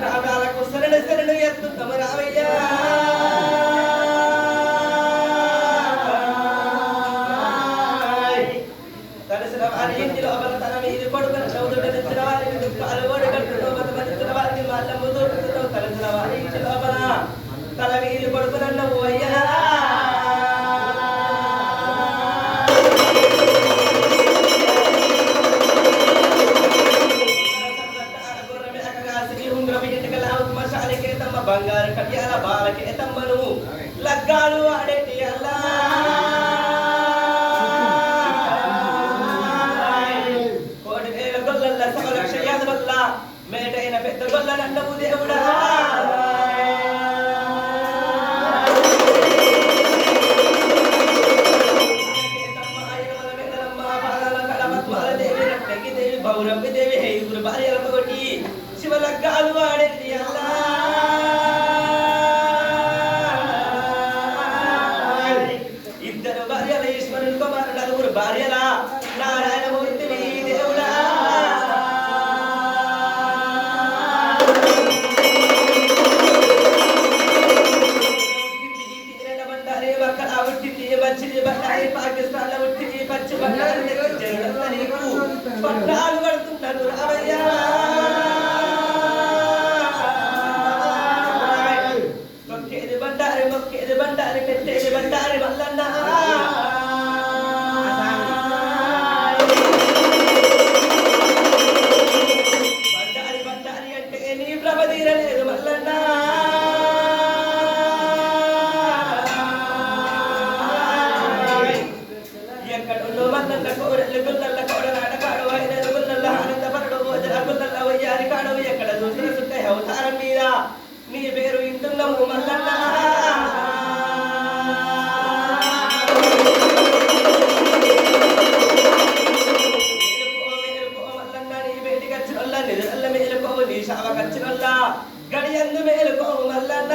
ప్రాణాలకు శరణ శరణ ఎత్తుతమ రావయ్యా తలసిన వారి ఇంటి లోపల తన మీద కొడుకున చౌదుట తెచ్చిన వారికి దుఃఖాలు ఓడగట్టుతో బతమనిచ్చిన వారికి మల్లము దొరుకుతుందో తలసిన వారి ఇంటి లోపల తల మీద కొడుకునన్నవు అయ్యా బంగారు కట్యాల బాలకే తమ్మను లగ్గాలు ఆడేటి అల్లా కోటి వేల గొల్లల సమలక్ష యాదవల్ల మేటైన పెద్ద గొల్లనండవు దేవుడా బౌరమ్మి దేవి ఐదుగురు భార్యలతోటి శివలగ్గాలు ఆడేటి అల్లా భార్యల నారాయణమూర్తిని దేవుడా బండారే అక్కడ ఉట్టింది మంచిది బండారి పాకిస్తాన్ లో ఉట్టింది పచ్చి బండారి పట్టాలు పడుతున్నారు రావయ్యా తొక్కేది బండారి మొక్కేది బండారి పెట్టేది బండారి మల్లన్న లేదు మల్లన్న ఎక్కడుండో మల్లన్న కోడలు గుల్లల్ల కోడలాట కాడు అయిన గుల్లల్ల ఆనందపరుడు భోజన గుల్లల్ల వయ్యారి కాడు ఎక్కడ చూసిన సుట్ట అవతారం మీద నీ పేరు ఇంటున్నాము మల్లన్న గడియందు మేలుకో మల్లన్న